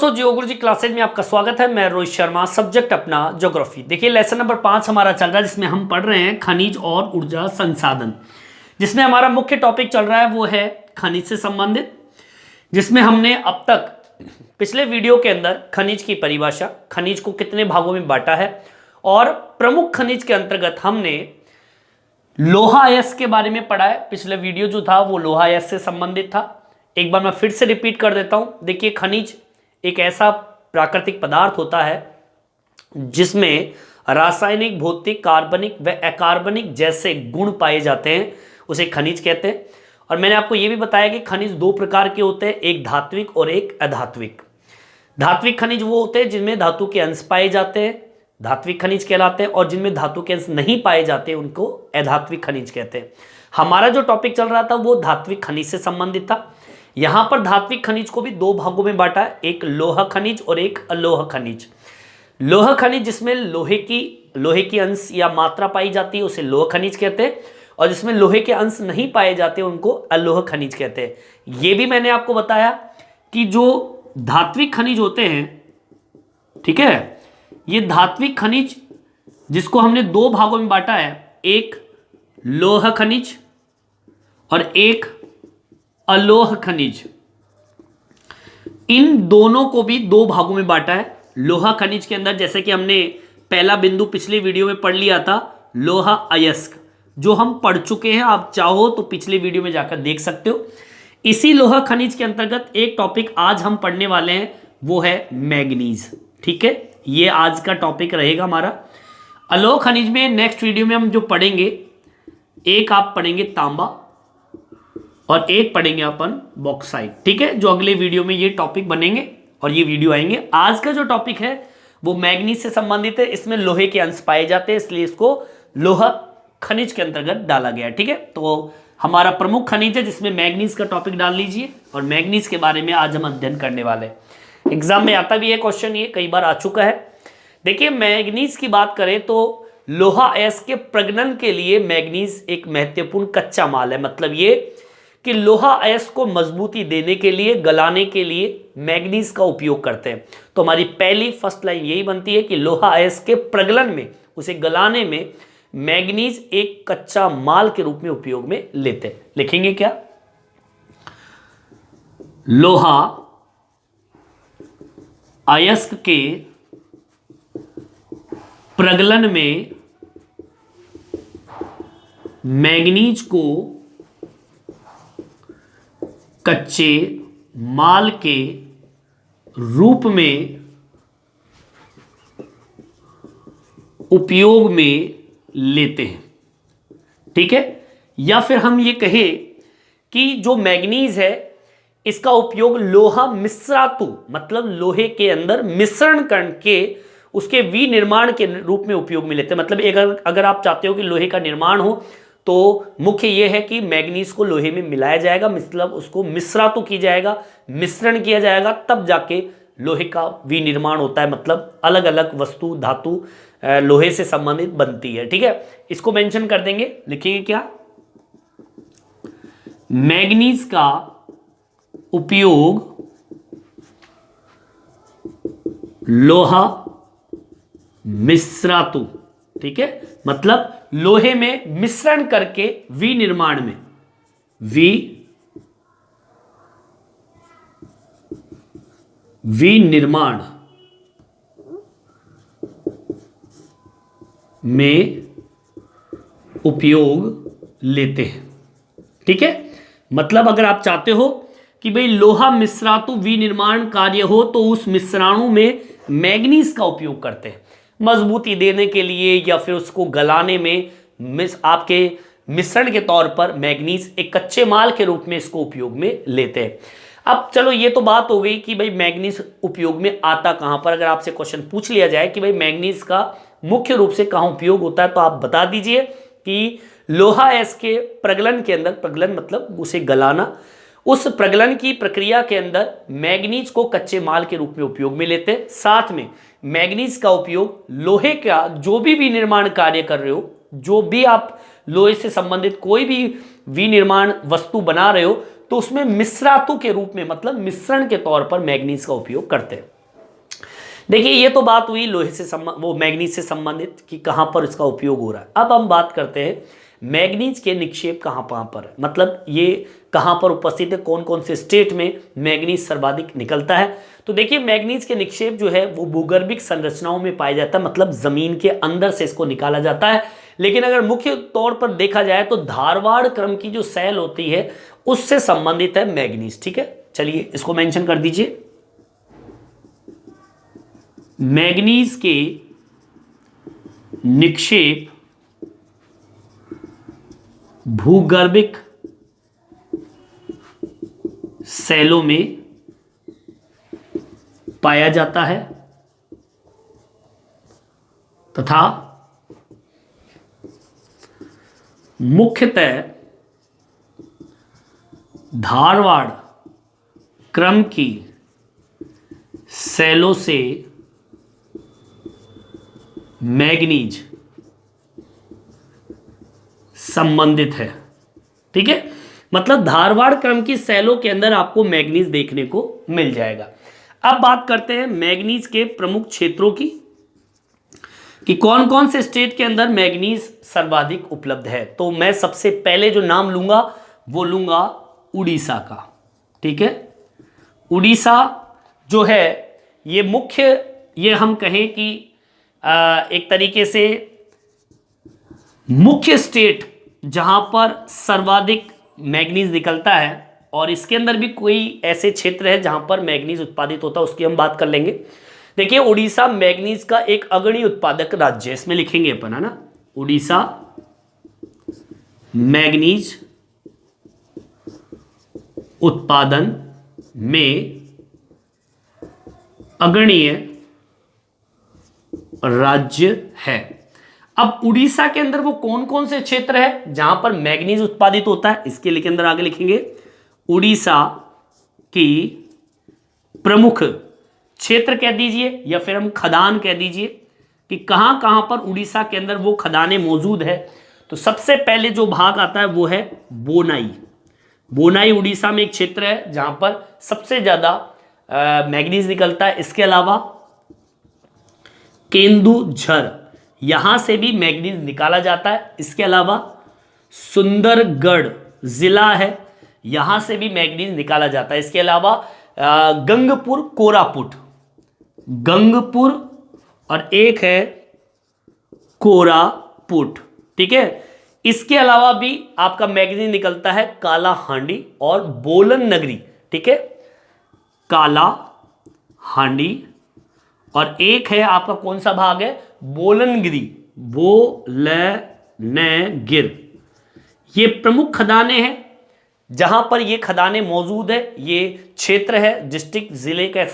दोस्तों, जियो गुरुजी क्लासेज में आपका स्वागत है। मैं रोहित शर्मा, सब्जेक्ट अपना ज्योग्राफी। देखिए लेसन नंबर 5 हमारा चल रहा है, जिसमें हम पढ़ रहे हैं खनिज और ऊर्जा संसाधन। जिसमें हमारा मुख्य टॉपिक चल रहा है वो है खनिज से संबंधित, जिसमें हमने अब तक पिछले वीडियो के अंदर खनिज की परिभाषा, खनिज को कितने भागों में बांटा है, और प्रमुख खनिज के अंतर्गत हमने लोहा अयस्क के बारे में पढ़ा है। पिछले वीडियो जो था वो लोहा अयस्क से संबंधित था। एक बार मैं फिर से रिपीट कर देता हूं। देखिए, खनिज एक ऐसा प्राकृतिक पदार्थ होता है जिसमें रासायनिक, भौतिक, कार्बनिक व अकार्बनिक जैसे गुण पाए जाते हैं, उसे खनिज कहते हैं। और मैंने आपको यह भी बताया कि खनिज दो प्रकार के होते हैं, एक धात्विक और एक अधात्विक। धात्विक खनिज वो होते हैं जिनमें धातु के अंश पाए जाते हैं, धात्विक खनिज कहलाते हैं, और जिनमें धातु के अंश नहीं पाए जाते उनको अधात्विक खनिज कहते हैं। हमारा जो टॉपिक चल रहा था वो धात्विक खनिज से संबंधित था। यहां पर धात्विक खनिज को भी दो भागों में बांटा है, एक लोह खनिज और एक अलोह खनिज। लोह खनिज जिसमें लोहे की अंश या मात्रा पाई जाती है उसे लोह खनिज कहते हैं, और जिसमें लोहे के अंश नहीं पाए जाते उनको अलोह खनिज कहते हैं। यह भी मैंने आपको बताया कि जो धात्विक खनिज होते हैं, ठीक है, ये धात्विक खनिज जिसको हमने दो भागों में बांटा है, एक लोह खनिज और एक अलोह खनिज। इन दोनों को भी दो भागों में बांटा है। लोहा खनिज के अंदर, जैसे कि हमने पहला बिंदु पिछले वीडियो में पढ़ लिया था, लोहा अयस्क, जो हम पढ़ चुके हैं। आप चाहो तो पिछले वीडियो में जाकर देख सकते हो। इसी लोहा खनिज के अंतर्गत एक टॉपिक आज हम पढ़ने वाले हैं, वो है मैग्नीज। ठीक है, ये आज का टॉपिक रहेगा हमारा। अलोह खनिज में नेक्स्ट वीडियो में हम जो पढ़ेंगे, एक आप पढ़ेंगे तांबा और एक पढ़ेंगे अपन बॉक्साइट। ठीक है, जो अगले वीडियो में ये टॉपिक बनेंगे और ये वीडियो आएंगे। आज का जो टॉपिक है वो मैग्नीज से संबंधित है। इसमें लोहे के अंश पाए जाते हैं, इसलिए इसको लोहा खनिज के अंतर्गत डाला गया है। ठीक है, तो हमारा प्रमुख खनिज है जिसमें मैग्नीज का टॉपिक डाल लीजिए, और मैग्नीज के बारे में आज हम अध्ययन करने वाले हैं। एग्जाम में आता भी है क्वेश्चन, ये कई बार आ चुका है। देखिए, मैग्नीज की बात करें तो लोहा अयस्क के प्रगनन के लिए मैग्नीज एक महत्वपूर्ण कच्चा माल है। मतलब ये कि लोहा अयस्क को मजबूती देने के लिए, गलाने के लिए मैग्नीज का उपयोग करते हैं। तो हमारी पहली फर्स्ट लाइन यही बनती है कि लोहा अयस्क के प्रगलन में, उसे गलाने में मैग्नीज एक कच्चा माल के रूप में उपयोग में लेते हैं। लिखेंगे क्या? लोहा अयस्क के प्रगलन में मैग्नीज को कच्चे माल के रूप में उपयोग में लेते हैं। ठीक है, या फिर हम ये कहें कि जो मैग्नीज है इसका उपयोग लोहा मिश्रातु, मतलब लोहे के अंदर मिश्रण करके उसके विनिर्माण के रूप में उपयोग में लेते हैं। मतलब अगर आप चाहते हो कि लोहे का निर्माण हो तो मुख्य यह है कि मैग्नीज को लोहे में मिलाया जाएगा, मतलब उसको मिश्रातु की जाएगा, मिश्रण किया जाएगा, तब जाके लोहे का विनिर्माण होता है। मतलब अलग अलग वस्तु, धातु लोहे से संबंधित बनती है। ठीक है, इसको मेंशन कर देंगे। लिखिए क्या? मैग्नीज का उपयोग लोहा मिश्रातु, ठीक है, मतलब लोहे में मिश्रण करके विनिर्माण में, विनिर्माण में उपयोग लेते हैं। ठीक है, मतलब अगर आप चाहते हो कि भाई लोहा मिश्रातु विनिर्माण कार्य हो तो उस मिश्राणु में मैग्नीज का उपयोग करते हैं, मजबूती देने के लिए या फिर उसको गलाने में आपके मिश्रण के तौर पर मैग्नीज एक कच्चे माल के रूप में इसको उपयोग में लेते हैं। अब चलो, ये तो बात हो गई कि भाई मैग्नीज उपयोग में आता कहां पर। अगर आपसे क्वेश्चन पूछ लिया जाए कि भाई मैग्नीज का मुख्य रूप से कहां उपयोग होता है, तो आप बता दीजिए कि लोहा अयस्क के प्रगलन के अंदर, प्रगलन मतलब उसे गलाना, उस प्रगलन की प्रक्रिया के अंदर मैग्नीज को कच्चे माल के रूप में उपयोग में लेते हैं। साथ में मैग्नीज का उपयोग लोहे का जो भी विनिर्माण कार्य कर रहे हो, जो भी आप लोहे से संबंधित कोई भी विनिर्माण वस्तु बना रहे हो, तो उसमें मिश्रातु के रूप में, मतलब मिश्रण के तौर पर मैग्नीज का उपयोग करते हैं। देखिए ये तो बात हुई लोहे से वो मैग्नीज से संबंधित कि कहां पर इसका उपयोग हो रहा है। अब हम बात करते हैं मैग्नीज के निक्षेप कहां पर है, मतलब ये कहां पर उपस्थित है, कौन कौन से स्टेट में मैग्नीज सर्वाधिक निकलता है। तो देखिए मैग्नीज के निक्षेप जो है वो भूगर्भिक संरचनाओं में पाया जाता है, मतलब जमीन के अंदर से इसको निकाला जाता है। लेकिन अगर मुख्य तौर पर देखा जाए तो धारवाड़ क्रम की जो सेल होती है उससे संबंधित है मैग्नीज। ठीक है, चलिए इसको मेंशन कर दीजिए। मैग्नीज के निक्षेप भूगर्भिक सेलों में पाया जाता है तथा मुख्यतः धारवाड़ क्रम की सेलों से मैग्नीज संबंधित है। ठीक है, मतलब धारवाड़ क्रम की सेलों के अंदर आपको मैग्नीज देखने को मिल जाएगा। अब बात करते हैं मैग्नीज के प्रमुख क्षेत्रों की कि कौन कौन से स्टेट के अंदर मैग्नीज सर्वाधिक उपलब्ध है। तो मैं सबसे पहले जो नाम लूंगा वो लूंगा उड़ीसा का। ठीक है, उड़ीसा जो है ये मुख्य, ये हम कहें कि एक तरीके से मुख्य स्टेट जहां पर सर्वाधिक मैग्नीज निकलता है, और इसके अंदर भी कोई ऐसे क्षेत्र है जहां पर मैग्नीज उत्पादित होता है, उसकी हम बात कर लेंगे। देखिए उड़ीसा मैग्नीज का एक अग्रणी उत्पादक राज्य है, इसमें लिखेंगे अपन, है ना, उड़ीसा मैग्नीज उत्पादन में अग्रणीय राज्य है। अब उड़ीसा के अंदर वो कौन कौन से क्षेत्र है जहां पर मैग्नीज उत्पादित होता है, इसके लिए के अंदर आगे लिखेंगे उड़ीसा की प्रमुख क्षेत्र कह दीजिए या फिर हम खदान कह दीजिए कि कहां कहां पर उड़ीसा के अंदर वो खदानें मौजूद है। तो सबसे पहले जो भाग आता है वो है बोनाई। बोनाई उड़ीसा में एक क्षेत्र है जहां पर सबसे ज्यादा मैग्नीज निकलता है। इसके अलावा केंदुझर, यहां से भी मैग्नीज निकाला जाता है। इसके अलावा सुंदरगढ़ जिला है, यहां से भी मैग्नीज निकाला जाता है। इसके अलावा गंगपुर कोरापुट, गंगपुर और एक है कोरापुट। ठीक है, इसके अलावा भी आपका मैग्नीज निकलता है काला हांडी और बोलन नगरी। ठीक है, काला हांडी और एक है आपका कौन सा भाग है, बोलनगिरी, बोलनगिर। ये प्रमुख खदानें हैं जहां पर ये खदानें मौजूद है। ये क्षेत्र है, डिस्ट्रिक्ट, जिले कह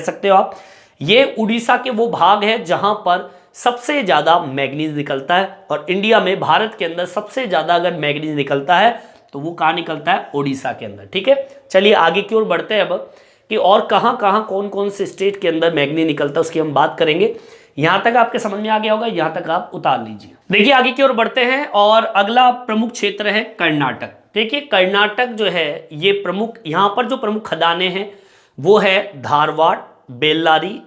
सकते हो आप। ये उड़ीसा के वो भाग है जहां पर सबसे ज्यादा मैग्नीज निकलता है, और इंडिया में भारत के अंदर सबसे ज्यादा अगर मैग्नीज निकलता है तो वो कहां निकलता है, उड़ीसा के अंदर। ठीक है, चलिए आगे की ओर बढ़ते हैं अब कि और कहां कहां कौन कौन से स्टेट के अंदर मैग्नीज निकलता है उसकी हम बात करेंगे। यहां तक आपके समझ में आ गया होगा, यहां तक आप उतार लीजिए। देखिए आगे की ओर बढ़ते हैं और अगला प्रमुख क्षेत्र है कर्नाटक। देखिए कर्नाटक जो है ये प्रमुख, यहां पर जो प्रमुख खदानें हैं वो है धारवाड़, बेल्लारी,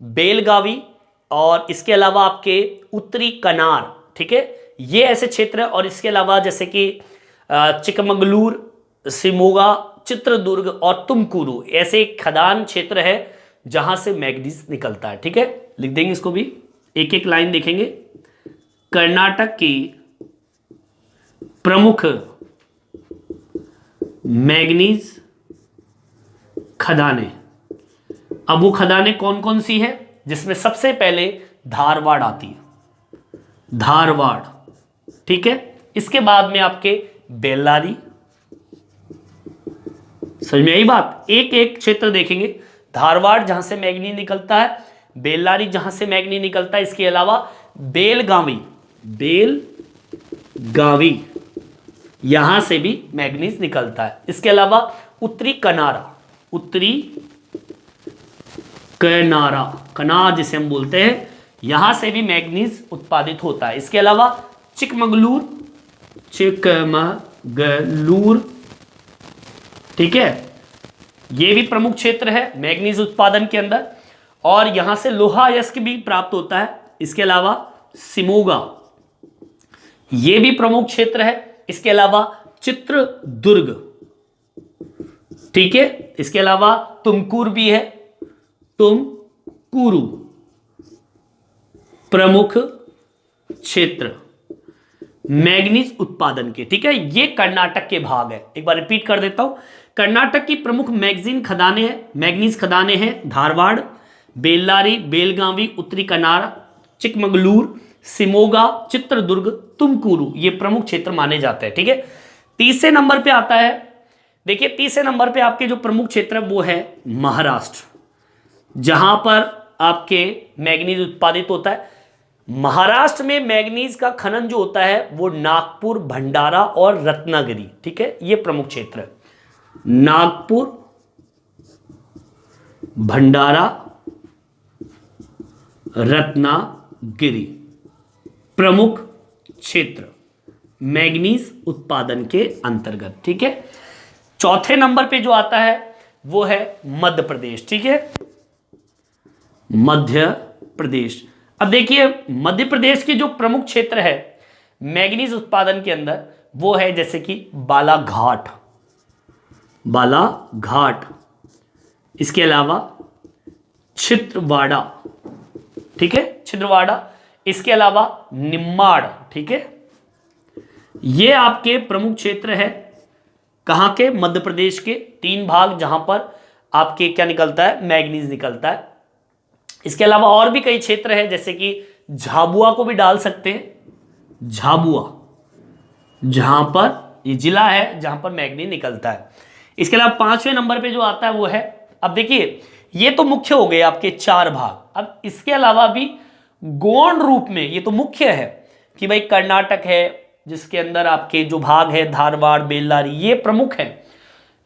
बेलगावी और इसके अलावा आपके उत्तरी कनार। ठीक है, ये ऐसे क्षेत्र है। और इसके अलावा जैसे कि चिकमगलूर, शिमोगा, चित्रदुर्ग और तुमकुरू ऐसे खदान क्षेत्र है जहां से मैग्नीज निकलता है। ठीक है, लिख देंगे इसको भी, एक एक लाइन देखेंगे। कर्नाटक की प्रमुख मैग्नीज खदानें। अब वो खदानें कौन कौन सी है, जिसमें सबसे पहले धारवाड़ आती है, धारवाड़। ठीक है, इसके बाद में आपके बेल्लारी। समझ में आई बात, एक एक क्षेत्र देखेंगे। धारवाड़ जहां से मैग्नीज निकलता है, बेल्लारी जहां से मैग्नीज निकलता है, इसके अलावा बेलगावी, बेलगावी यहां से भी मैग्नीज निकलता है। इसके अलावा उत्तरी कनारा, उत्तरी कनारा, कनार जिसे हम बोलते हैं, यहां से भी मैग्नीज उत्पादित होता है। इसके अलावा चिकमगलूर, चिकमगलूर ठीक है, ये भी प्रमुख क्षेत्र है मैग्नीज उत्पादन के अंदर। और यहां से लोहा अयस्क भी प्राप्त होता है। इसके अलावा सिमोगा, ये भी प्रमुख क्षेत्र है। इसके अलावा चित्रदुर्ग, ठीक है, इसके अलावा तुमकुर भी है, तुमकुरु प्रमुख क्षेत्र मैग्नीज उत्पादन के। ठीक है, ये कर्नाटक के भाग है। एक बार रिपीट कर देता हूं, कर्नाटक की प्रमुख मैग्नीज खदानें हैं धारवाड़, बेल्लारी, बेलगावी, उत्तरी कन्नाड़, चिकमगलूर, सिमोगा, चित्रदुर्ग, तुमकुरु, ये प्रमुख क्षेत्र माने जाते हैं। ठीक है, तीसरे नंबर पे आता है, देखिए तीसरे नंबर पे आपके जो प्रमुख क्षेत्र है वो है महाराष्ट्र, जहां पर आपके मैग्नीज उत्पादित होता है। महाराष्ट्र में मैग्नीज का खनन जो होता है वो नागपुर, भंडारा और रत्नागिरी। ठीक है, ये प्रमुख क्षेत्र है, नागपुर, भंडारा, रत्नागिरी प्रमुख क्षेत्र मैग्नीज उत्पादन के अंतर्गत। ठीक है, चौथे नंबर पे जो आता है वो है मध्य प्रदेश। ठीक है, मध्य प्रदेश। अब देखिए मध्य प्रदेश के जो प्रमुख क्षेत्र है मैग्नीज उत्पादन के अंदर वो है जैसे कि बालाघाट, इसके अलावा छिंदवाड़ा, ठीक है, छिंदवाड़ा, इसके अलावा निम्माड़। ठीक है, ये आपके प्रमुख क्षेत्र है कहां के, मध्य प्रदेश के। 3 भाग जहां पर आपके क्या निकलता है, मैग्नीज निकलता है। इसके अलावा और भी कई क्षेत्र हैं जैसे कि झाबुआ को भी डाल सकते हैं, झाबुआ जहां पर ये जिला है जहां पर मैग्नीज निकलता है। इसके अलावा 5वें नंबर पे जो आता है वो है, अब देखिए ये तो मुख्य हो गए आपके 4 भाग। अब इसके अलावा भी गौण रूप में, ये तो मुख्य है कि भाई कर्नाटक है जिसके अंदर आपके जो भाग है धारवाड़, बेल्लारी, ये प्रमुख है।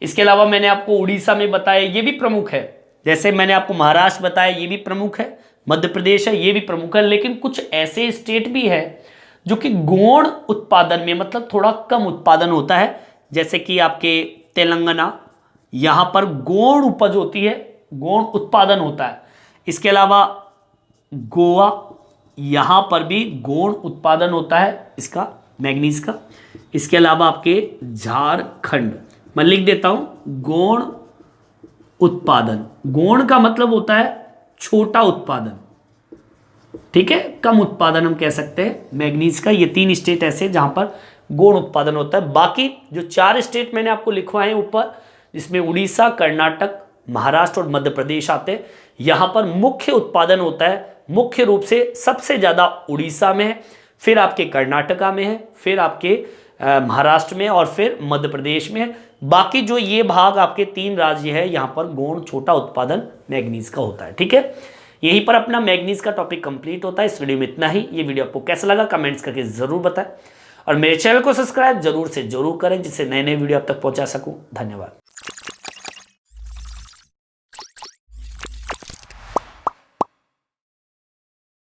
इसके अलावा मैंने आपको उड़ीसा में बताया, ये भी प्रमुख है। जैसे मैंने आपको महाराष्ट्र बताया, ये भी प्रमुख है। मध्य प्रदेश है, ये भी प्रमुख है। लेकिन कुछ ऐसे स्टेट भी है जो कि गौण उत्पादन में मतलब थोड़ा कम उत्पादन होता है, जैसे कि आपके तेलंगाना, यहां पर गौण उपज होती है, गौण उत्पादन होता है। इसके अलावा गोवा, यहां पर भी गौण उत्पादन होता है इसका, मैग्नीज का। इसके अलावा आपके झारखंड, मैं लिख देता हूं गौण उत्पादन। गौण का मतलब होता है छोटा उत्पादन, ठीक है, कम उत्पादन हम कह सकते हैं मैग्नीज का। ये 3 स्टेट ऐसे जहां पर गौण उत्पादन होता है। बाकी जो 4 स्टेट मैंने आपको लिखवाए ऊपर, जिसमें उड़ीसा, कर्नाटक, महाराष्ट्र और मध्य प्रदेश आते हैं, यहां पर मुख्य उत्पादन होता है। मुख्य रूप से सबसे ज्यादा उड़ीसा में है, फिर आपके कर्नाटका में है, फिर आपके महाराष्ट्र में और फिर मध्य प्रदेश में है। बाकी जो ये भाग आपके 3 राज्य है, यहां पर गौण छोटा उत्पादन मैग्नीज का होता है। ठीक है, यहीं पर अपना मैग्नीज का टॉपिक कंप्लीट होता है। इस वीडियो में इतना ही। ये वीडियो आपको कैसा लगा कमेंट्स करके जरूर बताएं और मेरे चैनल को सब्सक्राइब जरूर से जरूर करें, जिससे नए नए वीडियो आप तक पहुंचा सकूं। धन्यवाद।